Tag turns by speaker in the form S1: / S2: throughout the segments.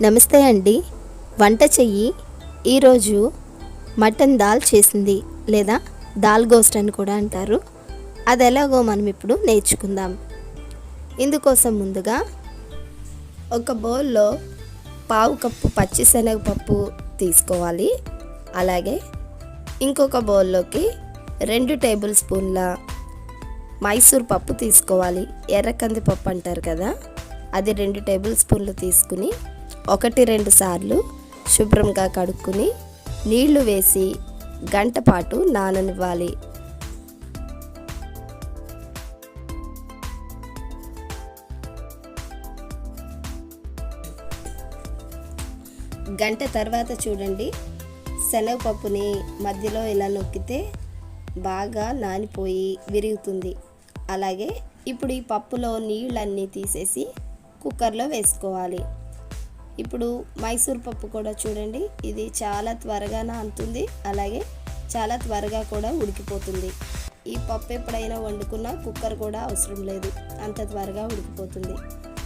S1: నమస్తే అండి. వంట చెయ్యి ఈరోజు మటన్ దాల్ చేసింది, లేదా దాల్ గోస్ట్ అని కూడా అంటారు. అది ఎలాగో మనం ఇప్పుడు నేర్చుకుందాం. ఇందుకోసం ముందుగా ఒక బౌల్లో పావు కప్పు పచ్చిశనగపప్పు తీసుకోవాలి. అలాగే ఇంకొక బౌల్లోకి 2 టేబుల్ స్పూన్ల మైసూర్ పప్పు తీసుకోవాలి. ఎర్ర కందిపప్పు అంటారు కదా, అది 2 టేబుల్ స్పూన్లు తీసుకుని 1-2 సార్లు శుభ్రంగా కడుక్కుని నీళ్లు వేసి గంట పాటు నాననివ్వాలి. గంట తర్వాత చూడండి, శనగపప్పుని మధ్యలో ఇలా నొక్కితే బాగా నానిపోయి విరుగుతుంది. అలాగే ఇప్పుడు ఈ పప్పులో నీళ్ళన్నీ తీసేసి కుక్కర్లో వేసుకోవాలి. ఇప్పుడు మైసూర్ పప్పు కూడా చూడండి, ఇది చాలా త్వరగా నానుతుంది, అలాగే చాలా త్వరగా కూడా ఉడికిపోతుంది. ఈ పప్పు ఎప్పుడైనా వండుకున్నా కుక్కర్ కూడా అవసరం లేదు, అంత త్వరగా ఉడికిపోతుంది.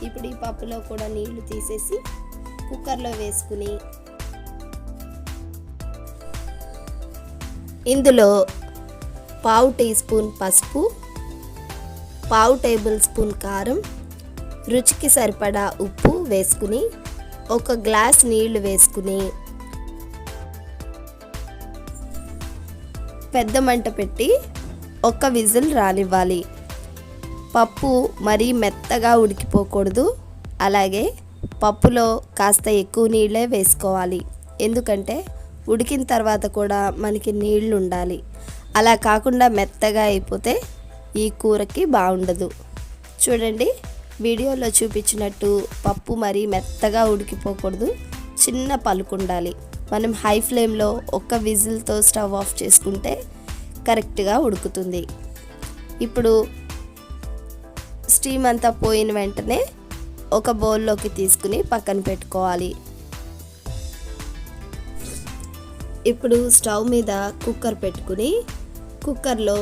S1: ఇప్పుడు ఈ పప్పులో కూడా నీళ్లు తీసేసి కుక్కర్లో వేసుకుని ఇందులో పావు టీ స్పూన్ పసుపు, పావు టేబుల్ స్పూన్ కారం, రుచికి సరిపడా ఉప్పు వేసుకుని 1 గ్లాస్ నీళ్లు వేసుకుని పెద్ద మంట పెట్టి 1 విజిల్ రానివ్వాలి. పప్పు మరీ మెత్తగా ఉడికిపోకూడదు, అలాగే పప్పులో కాస్త ఎక్కువ నీళ్ళే వేసుకోవాలి. ఎందుకంటే ఉడికిన తర్వాత కూడా మనకి నీళ్లు ఉండాలి. అలా కాకుండా మెత్తగా అయిపోతే ఈ కూరకి బాగుండదు. చూడండి, వీడియోలో చూపించినట్టు పప్పు మరీ మెత్తగా ఉడికిపోకూడదు, చిన్న పలుకు ఉండాలి. మనం హై ఫ్లేమ్లో 1 విజిల్తో స్టవ్ ఆఫ్ చేసుకుంటే కరెక్ట్గా ఉడుకుతుంది. ఇప్పుడు స్టీమ్ అంతా పోయిన వెంటనే ఒక బౌల్లోకి తీసుకుని పక్కన పెట్టుకోవాలి. ఇప్పుడు స్టవ్ మీద కుక్కర్ పెట్టుకుని కుక్కర్లో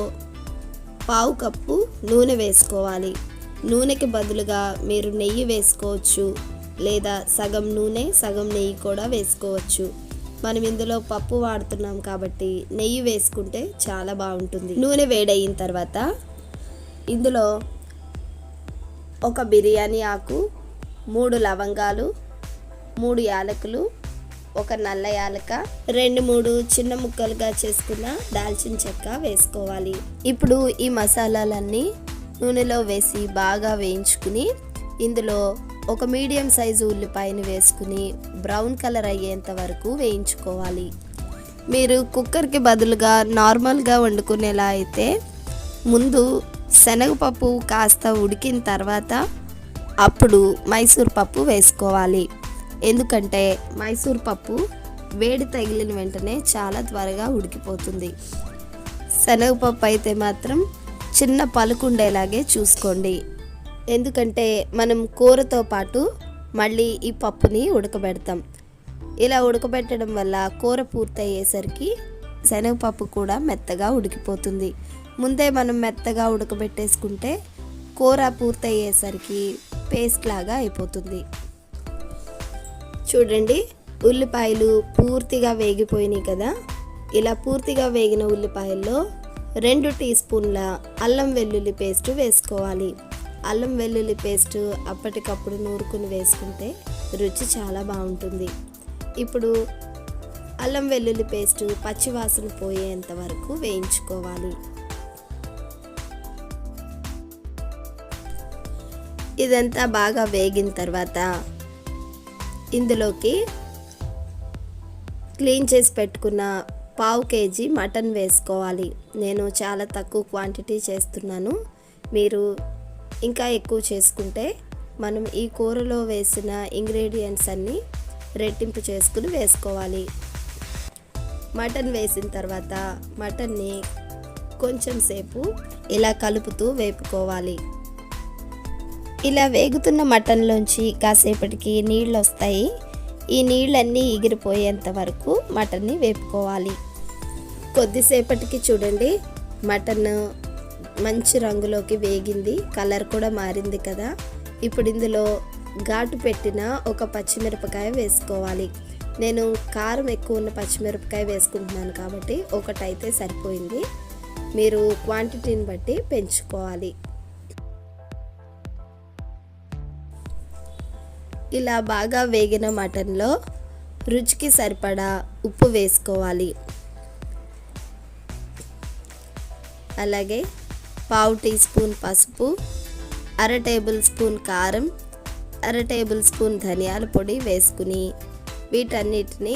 S1: పావు కప్పు నూనె వేసుకోవాలి. నూనెకి బదులుగా మీరు నెయ్యి వేసుకోవచ్చు, లేదా సగం నూనె సగం నెయ్యి కూడా వేసుకోవచ్చు. మనం ఇందులో పప్పు వాడుతున్నాం కాబట్టి నెయ్యి వేసుకుంటే చాలా బాగుంటుంది. నూనె వేడయిన తర్వాత ఇందులో 1 బిర్యానీ ఆకు, 3 లవంగాలు, 3 యాలకులు, 1 నల్ల యాలక, 2-3 చిన్న ముక్కలుగా చేసుకున్న దాల్చిన చెక్క వేసుకోవాలి. ఇప్పుడు ఈ మసాలాలన్నీ నూనెలో వేసి బాగా వేయించుకుని ఇందులో 1 మీడియం సైజు ఉల్లిపాయను వేసుకుని బ్రౌన్ కలర్ అయ్యేంత వరకు వేయించుకోవాలి. మీరు కుక్కర్కి బదులుగా నార్మల్గా వండుకునేలా అయితే ముందు శనగపప్పు కాస్త ఉడికిన తర్వాత అప్పుడు మైసూర్ పప్పు వేసుకోవాలి. ఎందుకంటే మైసూర్ పప్పు వేడి తగిలిన వెంటనే చాలా త్వరగా ఉడికిపోతుంది. శనగపప్పు అయితే మాత్రం చిన్న పలుకుండేలాగే చూసుకోండి, ఎందుకంటే మనం కూరతో పాటు మళ్ళీ ఈ పప్పుని ఉడకబెడతాం. ఇలా ఉడకబెట్టడం వల్ల కూర పూర్తయ్యేసరికి శనగపప్పు కూడా మెత్తగా ఉడికిపోతుంది. ముందే మనం మెత్తగా ఉడకబెట్టేసుకుంటే కూర పూర్తయ్యేసరికి పేస్ట్ లాగా అయిపోతుంది. చూడండి, ఉల్లిపాయలు పూర్తిగా వేగిపోయినాయి కదా. ఇలా పూర్తిగా వేగిన ఉల్లిపాయల్లో 2 టీ స్పూన్ల అల్లం వెల్లుల్లి పేస్ట్ వేసుకోవాలి. అల్లం వెల్లుల్లి పేస్ట్ అప్పటికప్పుడు నూరుకుని వేసుకుంటే రుచి చాలా బాగుంటుంది. ఇప్పుడు అల్లం వెల్లుల్లి పేస్ట్ పచ్చివాసన పోయేంత వరకు వేయించుకోవాలి. ఇదంతా బాగా వేగిన తర్వాత ఇందులోకి క్లీన్ చేసి పెట్టుకున్న పావు కేజీ మటన్ వేసుకోవాలి. నేను చాలా తక్కువ క్వాంటిటీ చేస్తున్నాను, మీరు ఇంకా ఎక్కువ చేసుకుంటే మనం ఈ కూరలో వేసిన ఇంగ్రీడియంట్స్ అన్నీ రెట్టింపు చేసుకుని వేసుకోవాలి. మటన్ వేసిన తర్వాత మటన్ని కొంచెం సేపు ఇలా కలుపుతూ వేపుకోవాలి. ఇలా వేగుతున్న మటన్లోంచి కాసేపటికి నీళ్ళు వస్తాయి. ఈ నీళ్ళన్నీ ఎగిరిపోయేంత వరకు మటన్ని వేపుకోవాలి. కొద్దిసేపటికి చూడండి, మటన్ మంచి రంగులోకి వేగింది, కలర్ కూడా మారింది కదా. ఇప్పుడు ఇందులో ఘాటు పెట్టిన ఒక పచ్చిమిరపకాయ వేసుకోవాలి. నేను కారం ఎక్కువ ఉన్న పచ్చిమిరపకాయ వేసుకుంటున్నాను కాబట్టి ఒకటైతే సరిపోయింది. మీరు క్వాంటిటీని బట్టి పెంచుకోవాలి. ఇలా బాగా వేగిన మటన్లో రుచికి సరిపడా ఉప్పు వేసుకోవాలి. అలాగే 1/2 టీ స్పూన్ పసుపు, 1/2 టేబుల్ స్పూన్ కారం, 1/2 టేబుల్ స్పూన్ ధనియాల పొడి వేసుకుని వీటన్నిటిని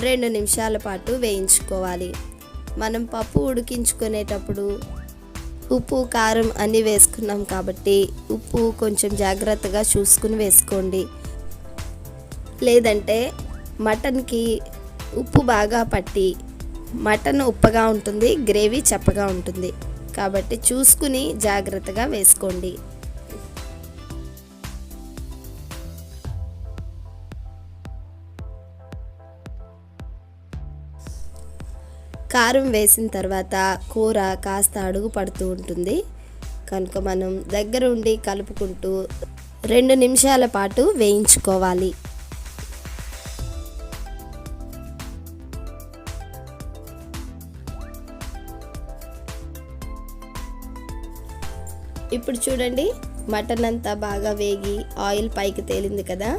S1: 2 నిమిషాల పాటు వేయించుకోవాలి. మనం పప్పు ఉడికించుకునేటప్పుడు ఉప్పు కారం అన్నీ వేసుకున్నాం కాబట్టి ఉప్పు కొంచెం జాగ్రత్తగా చూసుకుని వేసుకోండి. లేదంటే మటన్కి ఉప్పు బాగా పట్టి మటన్ ఉప్పగా ఉంటుంది, గ్రేవీ చప్పగా ఉంటుంది. కాబట్టి చూసుకుని జాగ్రత్తగా వేసుకోండి. కారం వేసిన తర్వాత కూర కాస్త అడుగు పడుతూ ఉంటుంది కనుక మనం దగ్గర ఉండి కలుపుకుంటూ 2 నిమిషాల పాటు వేయించుకోవాలి. ఇప్పుడు చూడండి, మటన్ అంతా బాగా వేగి ఆయిల్ పైకి తేలింది కదా.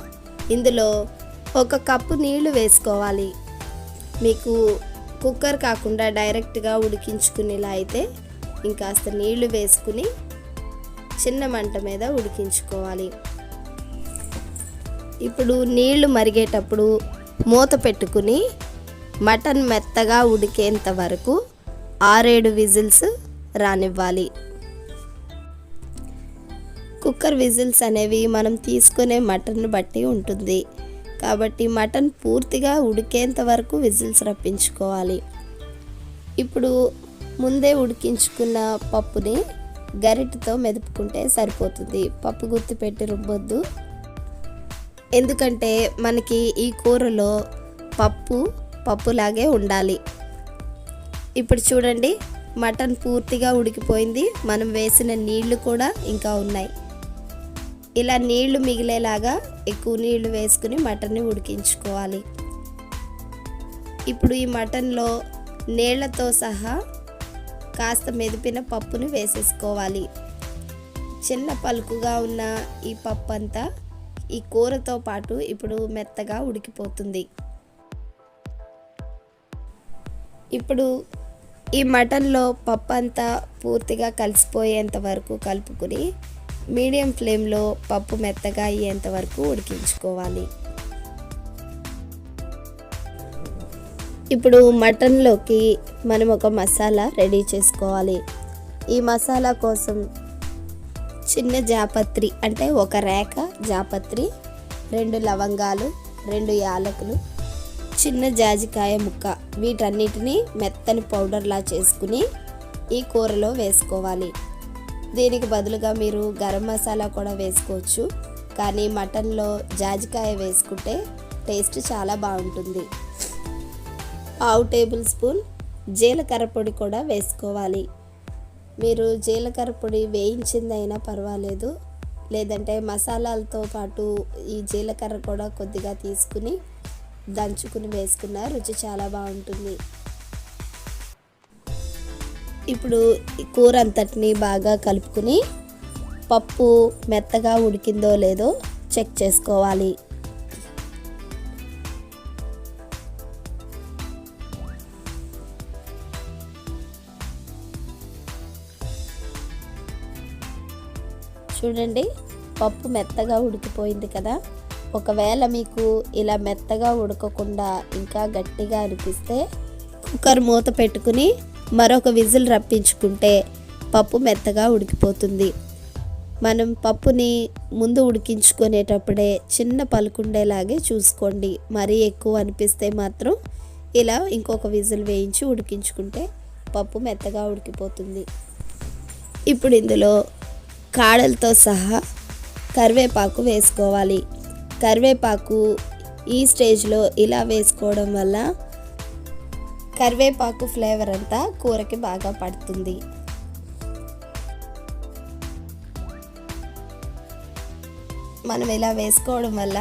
S1: ఇందులో 1 కప్పు నీళ్లు వేసుకోవాలి. మీకు కుక్కర్ కాకుండా డైరెక్ట్గా ఉడికించుకునేలా అయితే ఇంకాస్త నీళ్లు వేసుకుని చిన్న మంట మీద ఉడికించుకోవాలి. ఇప్పుడు నీళ్లు మరిగేటప్పుడు మూత పెట్టుకుని మటన్ మెత్తగా ఉడికేంత వరకు 6-7 విజిల్స్ రానివ్వాలి. కుక్కర్ విజిల్స్ అనేవి మనం తీసుకునే మటన్ బట్టి ఉంటుంది కాబట్టి మటన్ పూర్తిగా ఉడికేంత వరకు విజిల్స్ రప్పించుకోవాలి. ఇప్పుడు ముందే ఉడికించుకున్న పప్పుని గరిటెతో మెదుపుకుంటే సరిపోతుంది. పప్పు గుత్తి పెట్టి రుబ్బొద్దు, ఎందుకంటే మనకి ఈ కూరలో పప్పులాగే ఉండాలి. ఇప్పుడు చూడండి, మటన్ పూర్తిగా ఉడికిపోయింది. మనం వేసిన నీళ్లు కూడా ఇంకా ఉన్నాయి. ఇలా నీళ్లు మిగిలేలాగా ఎక్కువ నీళ్లు వేసుకుని మటన్ని ఉడికించుకోవాలి. ఇప్పుడు ఈ మటన్లో నీళ్లతో సహా కాస్త మెదిపిన పప్పుని వేసేసుకోవాలి. చిన్న పలుకుగా ఉన్న ఈ పప్పు అంతా ఈ కూరతో పాటు ఇప్పుడు మెత్తగా ఉడికిపోతుంది. ఇప్పుడు ఈ మటన్లో పప్పు అంతా పూర్తిగా కలిసిపోయేంత వరకు కలుపుకుని మీడియం ఫ్లేమ్లో పప్పు మెత్తగా అయ్యేంత వరకు ఉడికించుకోవాలి. ఇప్పుడు మటన్లోకి మనం ఒక మసాలా రెడీ చేసుకోవాలి. ఈ మసాలా కోసం చిన్న జాపత్రి అంటే 1 రేఖ జాపత్రి, 2 లవంగాలు, 2 యాలకులు, చిన్న జాజికాయ ముక్క, వీటన్నిటిని మెత్తని పౌడర్లా చేసుకుని ఈ కూరలో వేసుకోవాలి. దీనికి బదులుగా మీరు గరం మసాలా కూడా వేసుకోవచ్చు, కానీ మటన్లో జాజికాయ వేసుకుంటే టేస్ట్ చాలా బాగుంటుంది. 1/2 టేబుల్ స్పూన్ జీలకర్ర పొడి కూడా వేసుకోవాలి. మీరు జీలకర్ర పొడి వేయించిందైనా పర్వాలేదు, లేదంటే మసాలాలతో పాటు ఈ జీలకర్ర కూడా కొద్దిగా తీసుకుని దంచుకుని వేసుకున్న రుచి చాలా బాగుంటుంది. ఇప్పుడు ఈ కూర అంతటిని బాగా కలుపుకుని పప్పు మెత్తగా ఉడికిందో లేదో చెక్ చేసుకోవాలి. చూడండి, పప్పు మెత్తగా ఉడికిపోయింది కదా. ఒకవేళ మీకు ఇలా మెత్తగా ఉడకకుండా ఇంకా గట్టిగా అనిపిస్తే కుక్కర్ మూత పెట్టుకుని మరొక విజిల్ రప్పించుకుంటే పప్పు మెత్తగా ఉడికిపోతుంది. మనం పప్పుని ముందు ఉడికించుకునేటప్పుడే చిన్న పలుకుండేలాగే చూసుకోండి. మరీ ఎక్కువ అనిపిస్తే మాత్రం ఇలా ఇంకొక విజిల్ వేయించి ఉడికించుకుంటే పప్పు మెత్తగా ఉడికిపోతుంది. ఇప్పుడు ఇందులో కాడలతో సహా కరివేపాకు వేసుకోవాలి. కరివేపాకు ఈ స్టేజ్లో ఇలా వేసుకోవడం వల్ల కరివేపాకు ఫ్లేవర్ అంతా కూరకి బాగా పడుతుంది. మనం ఇలా వేసుకోవడం వల్ల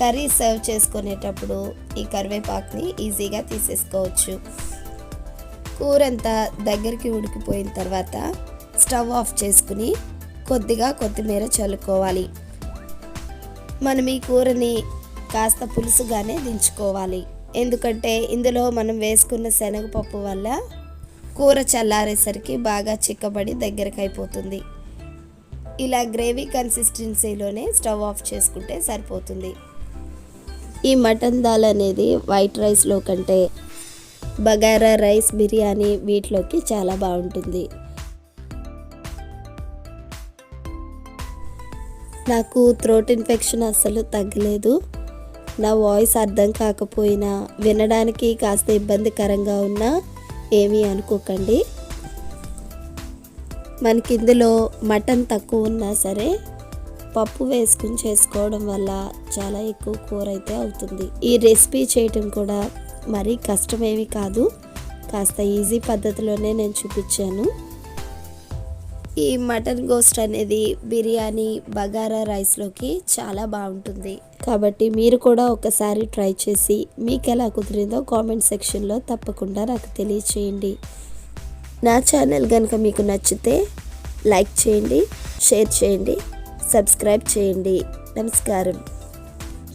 S1: కర్రీ సర్వ్ చేసుకునేటప్పుడు ఈ కరివేపాకుని ఈజీగా తీసేసుకోవచ్చు. కూర అంతా దగ్గరికి ఉడికిపోయిన తర్వాత స్టవ్ ఆఫ్ చేసుకుని కొద్దిగా కొత్తిమీర చల్లుకోవాలి. మనం ఈ కూరని కాస్త పులుసుగానే దించుకోవాలి. ఎందుకంటే ఇందులో మనం వేసుకున్న శనగపప్పు వల్ల కూర చల్లారేసరికి బాగా చిక్కబడి దగ్గరకు అయిపోతుంది. ఇలా గ్రేవీ కన్సిస్టెన్సీలోనే స్టవ్ ఆఫ్ చేసుకుంటే సరిపోతుంది. ఈ మటన్ దాల్ అనేది వైట్ రైస్లో కంటే బగారా రైస్, బిర్యానీ వీటిలోకి చాలా బాగుంటుంది. నాకు థ్రోట్ ఇన్ఫెక్షన్ అస్సలు తగ్గలేదు. నా వాయిస్ అర్థం కాకపోయినా, వినడానికి కాస్త ఇబ్బందికరంగా ఉన్నా ఏమీ అనుకోకండి. మనకి ఇందులో మటన్ తక్కువ ఉన్నా సరే పప్పు వేసుకుని చేసుకోవడం వల్ల చాలా ఎక్కువ కూర అయితే అవుతుంది. ఈ రెసిపీ చేయటం కూడా మరీ కష్టమేమీ కాదు, కాస్త ఈజీ పద్ధతిలోనే నేను చూపించాను. ఈ మటన్ గోస్ట్ అనేది బిర్యానీ, బగారా రైస్లోకి చాలా బాగుంటుంది. కాబట్టి మీరు కూడా ఒకసారి ట్రై చేసి మీకు ఎలా కుదిరిందో కామెంట్ సెక్షన్లో తప్పకుండా నాకు తెలియచేయండి. నా ఛానల్ కనుక మీకు నచ్చితే లైక్ చేయండి, షేర్ చేయండి, సబ్స్క్రైబ్ చేయండి. నమస్కారం.